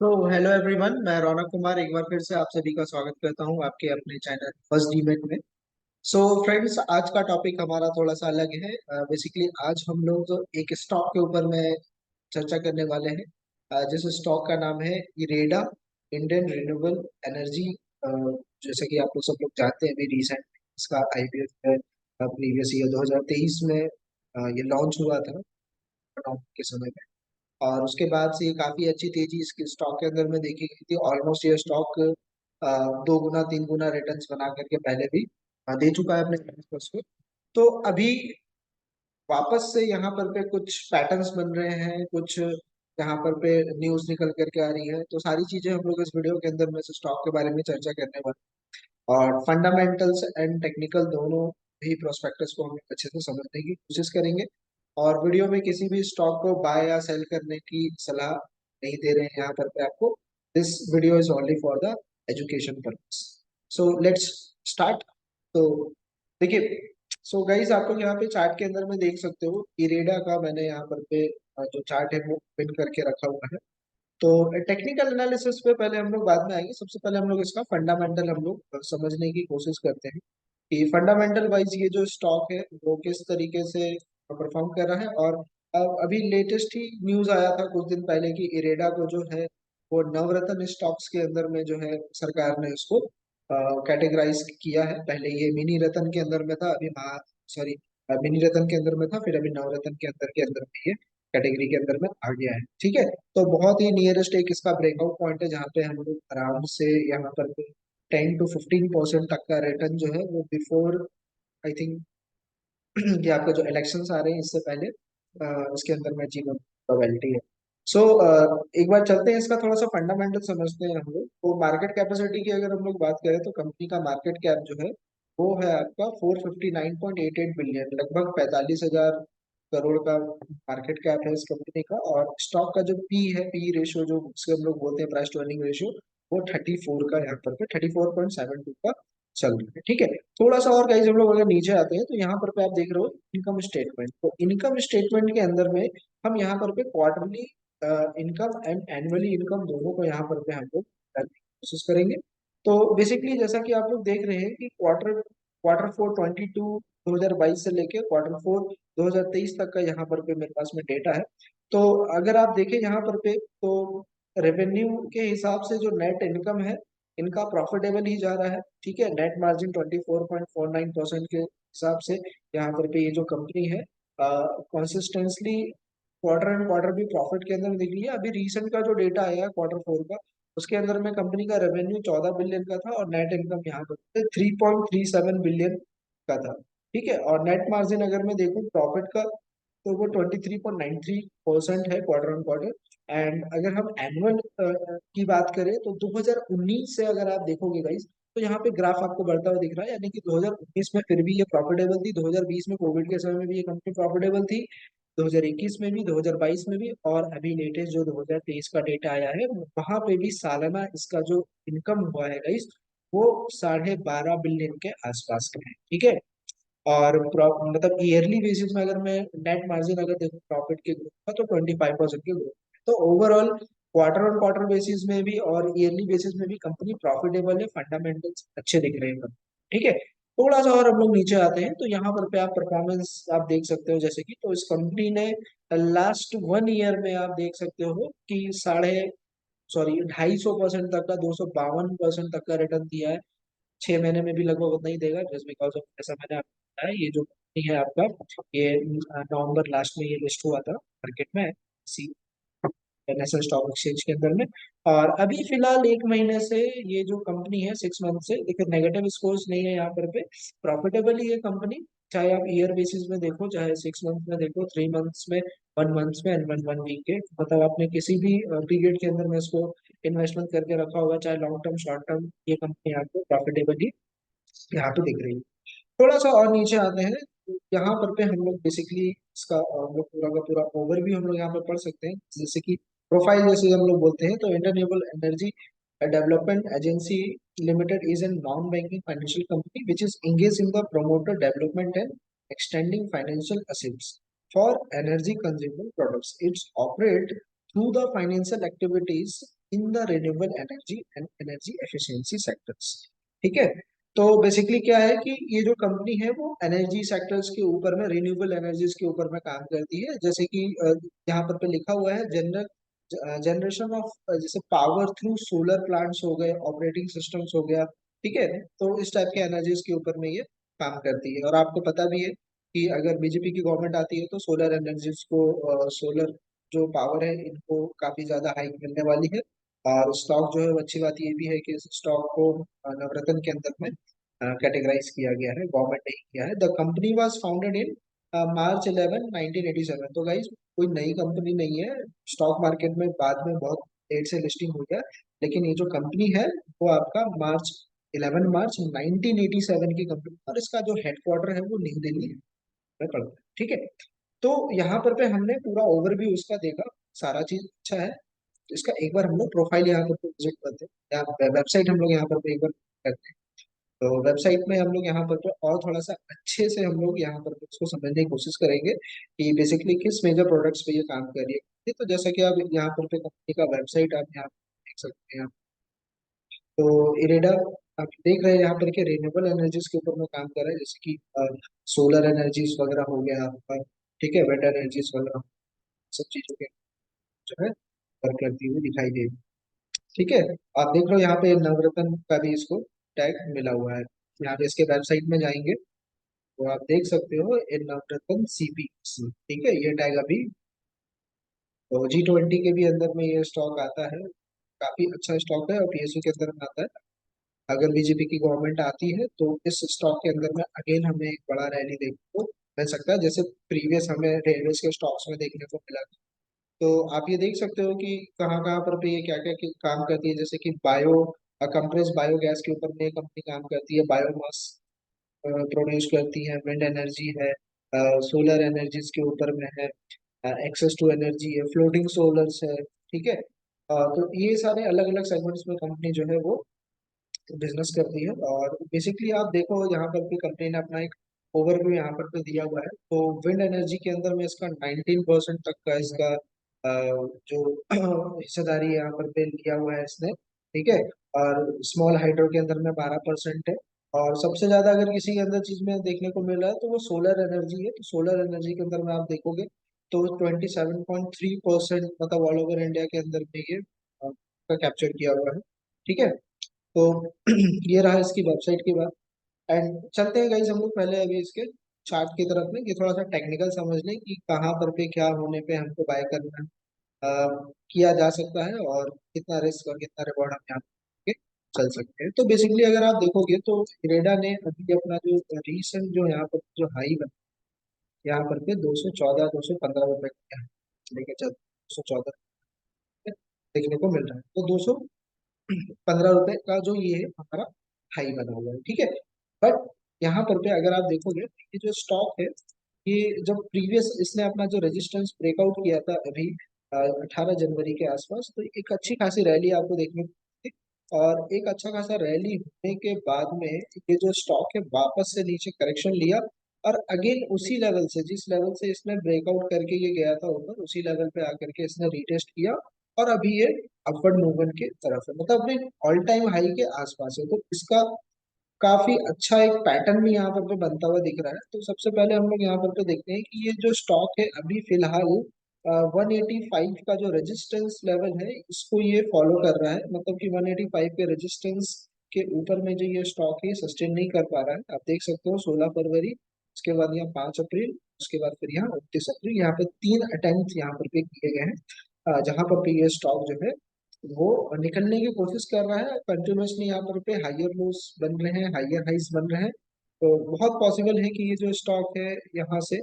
तो hello everyone, मैं रौनक कुमार एक बार फिर से आप सभी का स्वागत करता हूं आपके अपने चैनल फर्स्ट डीमेट में। सो फ्रेंड्स, आज का टॉपिक हमारा थोड़ा सा अलग है। बेसिकली आज हम लोग एक स्टॉक के ऊपर में चर्चा करने वाले हैं। जिस स्टॉक का नाम है इरेडा, इंडियन रिन्यूएबल एनर्जी। जैसे कि आप लोग सब लोग जानते हैं, अभी रिसेंट इसका आईपीओ है प्रीवियस ईयर 2023 में ये लॉन्च हुआ था के समय में। और उसके बाद से ये काफी अच्छी तेजी इसके स्टॉक के अंदर में देखी गई थी। ऑलमोस्ट ये स्टॉक दो गुना तीन गुना रिटर्न्स बना करके पहले भी दे चुका है अपने इन्वेस्टर्स को। तो अभी वापस से यहाँ पर पे कुछ पैटर्न्स बन रहे हैं, कुछ यहाँ पर पे न्यूज निकल करके आ रही है। तो सारी चीजें हम लोग इस वीडियो के अंदर में से स्टॉक के बारे में चर्चा करने वाले हैं। और फंडामेंटल्स एंड टेक्निकल दोनों भी प्रोस्पेक्टस को हम अच्छे से समझने की कोशिश करेंगे। और वीडियो में किसी भी स्टॉक को बाय या सेल करने की सलाह नहीं दे रहे हैं यहाँ पर पे आपको। This video is only for the education purpose. So let's start. तो देखिए, सो गाइस आप लोग यहाँ पे चार्ट के अंदर में देख सकते हो, इरेडा का मैंने यहाँ पर पे जो चार्ट है वो पिन करके रखा हुआ है। तो टेक्निकल एनालिसिस पे पहले हम लोग बाद में आएंगे। सबसे पहले हम लोग इसका फंडामेंटल हम लोग समझने की कोशिश करते हैं कि फंडामेंटल वाइज ये जो स्टॉक है वो किस तरीके से परफॉर्म कर रहा है। और अभी लेटेस्ट ही न्यूज आया था कुछ दिन पहले कि इरेडा को जो है वो नवरत्न स्टॉक्स के अंदर में जो है सरकार ने उसको कैटेगराइज किया है। पहले ये मिनी रत्न के अंदर में था, अभी महा सॉरी मिनी रत्न के अंदर में था, फिर अभी नवरत्न के अंदर में ये कैटेगरी के अंदर में आ गया है। ठीक है। तो बहुत ही नियरेस्ट एक इसका ब्रेकआउट पॉइंट है जहाँ पे हम लोग आराम से यहाँ पर 10 to 15% तक का रिटर्न जो है वो बिफोर आई थिंक कि आपका जो इलेक्शंस आ रहे हैं इससे पहले उसके अंदर में अचीव प्रोबेबिलिटी है। सो एक बार चलते हैं, इसका थोड़ा सा फंडामेंटल समझते हैं हम लोग। तो मार्केट कैपेसिटी की अगर हम लोग बात करें तो कंपनी का मार्केट कैप जो है वो है आपका 459.88 बिलियन, लगभग 45,000 करोड़ का मार्केट कैप है इस कंपनी का। और स्टॉक का जो पी है, पी रेशियो जो उससे हम लोग बोलते हैं, प्राइस टू अर्निंग रेशियो, वो 34 का यहाँ पर 34.72 का चल रहा है। ठीक है। थोड़ा सा और गाइस हम लोग अगर नीचे आते हैं तो यहाँ पर पे आप देख रहे हो इनकम स्टेटमेंट। तो इनकम स्टेटमेंट के अंदर में हम यहाँ पर पे quarterly income and annually income दोनों को यहाँ पर पे हम लोग करने की कोशिश करेंगे। तो बेसिकली जैसा कि आप लोग देख रहे हैं कि क्वार्टर फोर 2022 से लेके क्वार्टर फोर 2023 तक का यहाँ पर पे मेरे पास में डेटा है। तो अगर आप देखें यहाँ पर पे, तो रेवेन्यू के हिसाब से जो नेट इनकम है इनका प्रॉफिटेबल ही जा रहा है। ठीक है। नेट मार्जिन 24.49% के हिसाब से यहाँ पर पे ये जो कंपनी है कंसिस्टेंटली क्वार्टर एंड क्वार्टर भी प्रॉफिट के अंदर दिख रही है। अभी रिसेंट का जो डेटा आया है क्वार्टर फोर का, उसके अंदर में कंपनी का रेवेन्यू 14 बिलियन का था और नेट इनकम यहाँ पर 3.37 बिलियन का था। ठीक है। और नेट मार्जिन अगर मैं देखूँ प्रॉफिट का, तो वो 23.93% है क्वार्टर ऑन क्वार्टर। एंड अगर हम एनुअल की बात करें तो 2019 से अगर आप देखोगे गाइस, तो यहाँ पे ग्राफ आपको बढ़ता हुआ दिख रहा है। यानी कि 2019 में फिर भी ये प्रॉफिटेबल थी, 2020 में कोविड के समय में भी ये कंपनी प्रॉफिटेबल थी, 2021 में भी, 2022 में भी, और अभी लेटेस्ट जो 2023 का डेटा आया है वहां पे भी सालाना इसका जो इनकम हुआ है गाइस वो 12.5 बिलियन के आसपास का है। ठीक है। और मतलब ईयरली बेसिस में अगर मैं नेट मार्जिन अगर देखूँ प्रॉफिट के ग्रोथ का, तो 25% के ग्रोथ। तो overall quarter on quarter basis में भी और ईयरली बेसिस में भी कंपनी प्रॉफिटेबल है, फंडामेंटल्स अच्छे दिख रहे हैं। ठीक है। थोड़ा सा और हम लोग नीचे आते हैं तो यहाँ पर पे आप परफॉर्मेंस आप देख सकते हो। जैसे कि तो इस कंपनी ने लास्ट 1 ईयर में आप देख सकते हो कि साढ़े सॉरी 250% तक का, 252% तक का रिटर्न दिया है। 6 महीने में भी लगभग उतना ही देगा, जस्ट बिकॉज ऑफ ऐसा मैंने आपको बताया। ये जो कंपनी है आपका, ये नवंबर लास्ट में ये लिस्ट हुआ था मार्केट में, सी नेशनल स्टॉक एक्सचेंज के अंदर में। और अभी फिलहाल 1 महीने से ये जो कंपनी है, 6 मंथ से देखिए, नेगेटिव स्कोर्स नहीं है यहाँ पर पे, प्रॉफिटेबल ही है कंपनी। चाहे आप ईयर बेसिस में देखो, चाहे 6 मंथ में देखो, 3 मंथ्स में, 1 मंथ में, एंड 1 वीक के, मतलब आपने किसी भी पीरियड के अंदर में इसको इन्वेस्टमेंट करके रखा होगा, चाहे लॉन्ग टर्म शॉर्ट टर्म, ये कंपनी आपको प्रॉफिटेबल ही यहाँ पे दिख रही है। थोड़ा सा और नीचे आते हैं। यहाँ पर पे हम लोग बेसिकली इसका हम लोग पूरा का पूरा ओवरव्यू हम लोग यहाँ पे पढ़ सकते हैं। जैसे कि प्रोफाइल जैसे हम लोग बोलते हैं, तो Indian renewable energy development agency limited is an non banking financial company which is engaged in the promoter development and extending financial assets for energy consumable products. It's operate through the financial activities in the renewable energy and energy efficiency sectors. ठीक है। तो basically क्या है कि ये जो company है वो एनर्जी सेक्टर्स के ऊपर में, रिन्यूएबल एनर्जीज के ऊपर में काम करती है। जैसे कि यहाँ पर पे लिखा हुआ है जनरेशन ऑफ, जैसे पावर थ्रू सोलर प्लांट्स हो गए, ऑपरेटिंग सिस्टम्स हो गया। ठीक है। तो इस टाइप के एनर्जीज के ऊपर में ये काम करती है। और आपको पता भी है कि अगर बीजेपी की गवर्नमेंट आती है तो सोलर एनर्जीज को, सोलर जो पावर है इनको काफी ज्यादा हाइक मिलने वाली है। और स्टॉक जो है, अच्छी बात ये भी है कि इस स्टॉक को नवरत्न के अंदर में कैटेगराइज किया गया है, गवर्नमेंट ने ही किया है। The company was founded in March 11 1987। तो गाइज कोई नई कंपनी नहीं है, स्टॉक मार्केट में बाद में बहुत लेट से लिस्टिंग हुई है, लेकिन ये जो कंपनी है वो आपका मार्च 1987 की कंपनी, और इसका जो हेडक्वार्टर है वो न्यू दिल्ली में पड़ता है। ठीक है। तो यहाँ पर पे हमने पूरा ओवरव्यू उसका देखा, सारा चीज अच्छा है। तो इसका एक बार हम लोग प्रोफाइल यहाँ पर विजिट करते हैं, या वेबसाइट हम लोग यहाँ पर पे एक बार करते हैं। तो वेबसाइट में हम लोग यहाँ पर पे और थोड़ा सा अच्छे से हम लोग यहाँ पर पे इसको समझने की कोशिश करेंगे कि बेसिकली किस मेजर प्रोडक्ट्स पे ये काम कर रही है। तो जैसा कि आप यहाँ पर पे कंपनी का वेबसाइट आप यहाँ देख सकते हैं। तो इरेडा, आप देख रहे हैं यहाँ पर के रिन्यूएबल एनर्जीज के ऊपर में काम कर रहा है, जैसे कि सोलर एनर्जीज वगैरह हो गया आपका। ठीक है। विंड एनर्जीज वगैरह, सब चीजों के जो है वर्क करती हुई दिखाई दे रही है। ठीक है। आप देख रहे हो यहाँ पे नवरत्न का भी इसको टैग मिला हुआ है। यहाँ पे इसके वेबसाइट में जाएंगे तो आप देख सकते हो इन नवरत्न सीपीसी। ठीक है। ये टैग अभी तो G20 के भी अंदर में ये स्टॉक आता है। काफी अच्छा स्टॉक है और पीएसयू के अंदर में आता है। अगर बीजेपी की गवर्नमेंट आती है तो इस स्टॉक के अंदर में अगेन हमें एक बड़ा रैली देखने को मिल सकता है, जैसे प्रीवियस हमें रेलवे के स्टॉक्स में देखने को मिला। तो आप ये देख सकते हो कि कहाँ कहाँ पर भी ये क्या क्या काम करती है। जैसे कि कंप्रेस बायोगैस के ऊपर में ये कंपनी काम करती है, बायोमास प्रोड्यूस करती है, विंड एनर्जी है, सोलर एनर्जीज के ऊपर में है, एक्सेस टू एनर्जी है, फ्लोटिंग सोलर्स है। ठीक है। तो ये सारे अलग अलग सेगमेंट्स में कंपनी जो है वो बिजनेस करती है। और बेसिकली आप देखो यहाँ पर भी कंपनी ने अपना एक ओवरव्यू यहाँ पर पे दिया हुआ है। तो विंड एनर्जी के अंदर में इसका 19% तक का इसका जो हिस्सेदारी है यहाँ पर पे लिया हुआ है इसने। ठीक है। और स्मॉल हाइड्रो के अंदर में 12% है। और सबसे ज्यादा अगर किसी के अंदर चीज में देखने को मिल रहा है तो वो सोलर एनर्जी है। तो सोलर एनर्जी के अंदर में आप देखोगे तो 27.3% मतलब ऑल ओवर इंडिया के अंदर में ये का कैप्चर किया हुआ है। ठीक है। तो ये रहा इसकी वेबसाइट की बात। एंड चलते हैं गाइस हम लोग पहले अभी इसके चार्ट की तरफ में, कि थोड़ा सा टेक्निकल समझ लें कि कहाँ पर पे क्या होने पे हमको बाय करना किया जा सकता है, और कितना रिस्क और कितना रिवॉर्ड हम यहाँ पे चल सकते हैं। तो बेसिकली अगर आप देखोगे तो इरेडा ने अभी अपना जो रिसेंट जो यहाँ पर जो हाई बना, यहाँ पर पे 214 215 रुपए का लेके चल 214 देखने को मिल रहा है। तो 215 रुपए का जो ये है हमारा हाई बना हुआ है। ठीक है। बट यहाँ पर पे अगर आप देखोगे ये जो स्टॉक है, ये जब प्रीवियस इसने अपना जो रेजिस्टेंस ब्रेकआउट किया था अभी 18 जनवरी के आसपास, तो एक अच्छी खासी रैली आपको देखने को मिली। और एक अच्छा खासा रैली होने के बाद में ये जो स्टॉक है वापस से नीचे करेक्शन लिया, और अगेन उसी लेवल से, जिस लेवल से इसने ब्रेकआउट करके ये गया था ऊपर, उसी लेवल पे आकर के इसने रीटेस्ट किया। और अभी ये अपवर्ड मूवमेंट की तरफ है, मतलब अपने ऑल टाइम हाई के आसपास है। तो इसका काफी अच्छा एक पैटर्न भी यहाँ पर पे बनता हुआ दिख रहा है। तो सबसे पहले हम लोग यहाँ पर पे देखते हैं कि ये जो स्टॉक है अभी फिलहाल 185 का जो रेजिस्टेंस लेवल है इसको ये फॉलो कर रहा है। मतलब कि 185 के रेजिस्टेंस के ऊपर में जो ये स्टॉक है सस्टेन नहीं कर पा रहा है। आप देख सकते हो 16 फरवरी, उसके बाद यहाँ 5 अप्रैल, उसके बाद फिर यहाँ 29 अप्रैल, यहाँ पे 3 अटेम्प्ट यहाँ पर पे किए गए हैं जहां पर पे ये स्टॉक जो है वो निकलने की कोशिश कर रहा है। कंटिन्यूसली यहाँ पर पे हायर लोस बन रहे हैं, हायर हाइस बन रहे हैं। तो बहुत पॉसिबल है कि ये जो स्टॉक है यहाँ से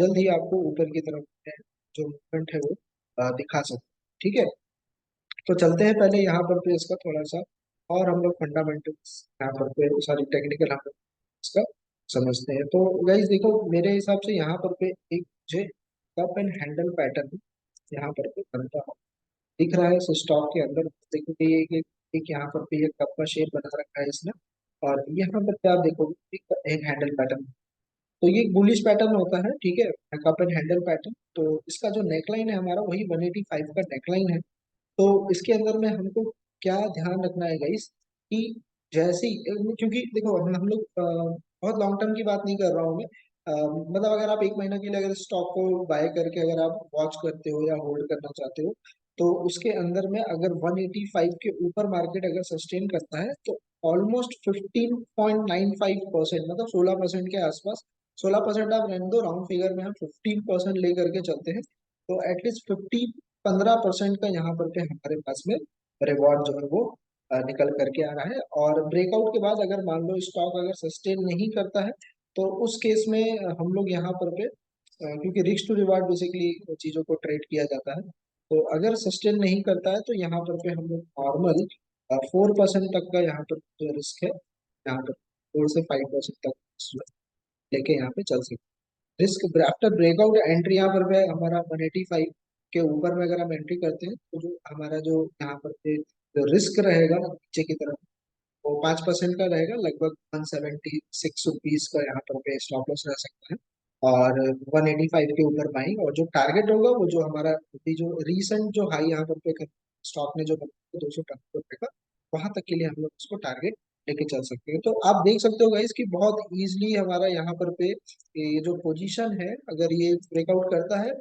जल्द ही आपको ऊपर की तरफ में जो मूवमेंट है वो दिखा सकते हैं। ठीक है। तो चलते हैं पहले यहाँ पर पे इसका थोड़ा सा और हम लोग फंडामेंटल्स यहाँ पर पे सारी टेक्निकल हम लोग इसका समझते हैं। तो गाइस देखो मेरे हिसाब से यहाँ पर पे एक मुझे कप एंड हैंडल पैटर्न यहाँ पर पे बनता है दिख रहा है इस स्टॉक के अंदर। देखोगे ये एक यहाँ पर भी एक कप का शेप बना रखा है इसने, और यहाँ पर भी आप देखोगे एक हैंडल पैटर्न। तो ये बुलिश पैटर्न होता है। ठीक है। Cup and handle pattern. तो इसका जो नेकलाइन है हमारा वही 185 का नेकलाइन है। तो इसके अंदर में हमको क्या ध्यान रखना है गाइस कि जैसे ही, क्योंकि देखो हम लोग बहुत लॉन्ग टर्म की बात नहीं कर रहा हूँ मैं। मतलब अगर आप एक महीना के लिए अगर स्टॉक को बाय करके अगर आप वॉच करते हो या होल्ड करना चाहते हो, तो उसके अंदर में अगर 185 के ऊपर मार्केट अगर सस्टेन करता है तो ऑलमोस्ट 15.95% मतलब 16% के आसपास, 16% आप रहने दो, राउंड फिगर में हम 15% लेकर के चलते हैं, तो एटलीस्ट 15% का यहाँ पर पे हमारे पास में रिवॉर्ड जो है वो निकल करके आ रहा है। और ब्रेकआउट के बाद अगर मान लो स्टॉक अगर सस्टेन नहीं करता है, तो उस केस में हम लोग यहाँ पर पे क्योंकि रिस्क टू रिवार्ड बेसिकली चीजों को ट्रेड किया जाता है, तो अगर सस्टेन नहीं करता है तो यहाँ पर पे हम लोग नॉर्मल 4% तक का यहाँ पर जो रिस्क है, यहाँ पर 4 से 5% तक लेके यहाँ पे चल सकते हैं। रिस्क आफ्टर ब्रेकआउट एंट्री यहाँ पर पे हमारा 185 के ऊपर में अगर हम एंट्री करते हैं तो जो हमारा जो यहाँ पर पे जो रिस्क रहेगा नीचे की तरफ, वो 5% का रहेगा, लगभग 176 रुपीज का यहाँ पर पे स्टॉप लॉस रह सकता है। और 185 के ऊपर बाइंग, और जो टारगेट होगा वो जो हमारा अभी जो रीसेंट जो हाई यहाँ पर पे स्टॉक ने जो बनाया 215 रुपये का, वहां तक के लिए हम लोग उसको टारगेट लेके चल सकते हैं। तो आप देख सकते हो गाइस कि बहुत इजीली हमारा यहाँ पर पे ये जो पोजीशन है, अगर ये ब्रेकआउट करता है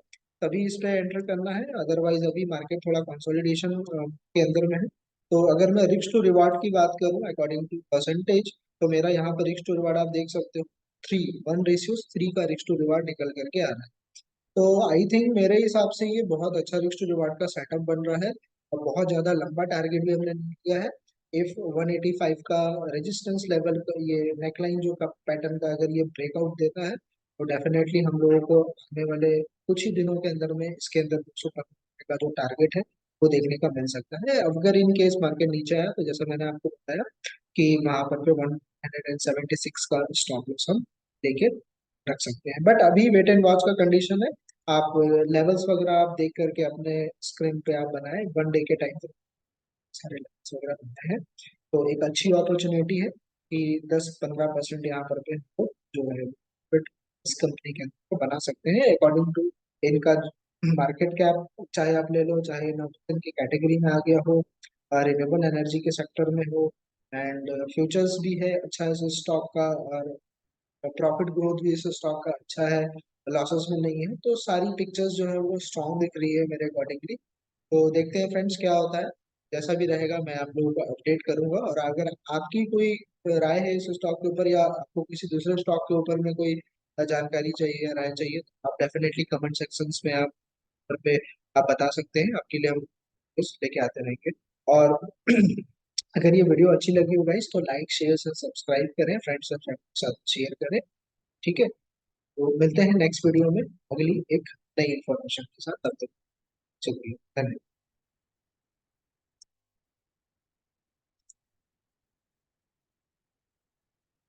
तभी इस पे एंटर करना है, अदरवाइज अभी मार्केट थोड़ा कंसोलिडेशन के अंदर में है। तो अगर मैं रिस्क टू रिवार्ड की बात करूं अकॉर्डिंग टू परसेंटेज, तो मेरा यहाँ पर रिस्क टू रिवार्ड आप देख सकते हो 3:1 का रिस्क टू रिवार्ड निकल करके आ रहा है। तो आई थिंक मेरे हिसाब से ये बहुत अच्छा रिस्क टू रिवार्ड का सेटअप बन रहा है, और बहुत ज्यादा लंबा टारगेट भी हमने लिया है। इफ 185 का रेजिस्टेंस लेवल का ये नेकलाइन जो का पैटर्न का अगर ये ब्रेकआउट देता है, तो डेफिनेटली हम लोगों को आने वाले कुछ ही दिनों के अंदर में इसके अंदर 215 का जो टारगेट है वो देखने का मिल सकता है। अगर इन केस मार्केट नीचे आया तो जैसा मैंने आपको बताया कि वहां पर पे 176 का स्टॉप लॉस हम लेके रख सकते हैं। बट अभी वेट एंड वॉच का कंडीशन है, आप लेवल्स वगैरह आप देख करके अपने स्क्रीन पे आप बनाए, 1 डे के टाइम पे सारे लेवल्स वगैरह बनते हैं, तो एक अच्छी अपॉर्चुनिटी है कि 10-15% यहाँ पर पे हमको जो है प्रॉफिट इस कंपनी के अंदर को बना सकते हैं अकॉर्डिंग टू इनका मार्केट कैप, चाहे आप ले लो, चाहे इनोवेशन की कैटेगरी में आ गया हो, रिन्यूएबल एनर्जी के सेक्टर में हो, एंड फ्यूचर्स भी है अच्छा है इस स्टॉक का, और प्रॉफिट ग्रोथ भी इस स्टॉक का अच्छा है, लॉसेस में नहीं है, तो सारी पिक्चर्स जो है वो स्ट्रॉन्ग दिख रही है मेरे अकॉर्डिंगली। तो देखते हैं फ्रेंड्स क्या होता है, जैसा भी रहेगा मैं आप लोगों को अपडेट करूंगा। और अगर आपकी कोई राय है इस स्टॉक के ऊपर, या आपको किसी दूसरे स्टॉक के ऊपर में कोई जानकारी चाहिए या राय चाहिए, तो आप डेफिनेटली कमेंट सेक्शंस में आप पे आप बता सकते हैं, आपके लिए हम कुछ लेके आते रहेंगे। और अगर ये वीडियो अच्छी लगी हो गाइस तो लाइक शेयर से सब्सक्राइब करें, फ्रेंड्स और फैमिली के साथ शेयर करें, ठीक है। तो मिलते हैं नेक्स्ट वीडियो में अगली एक नई इन्फॉर्मेशन के साथ, तब तक चलिए धन्यवाद।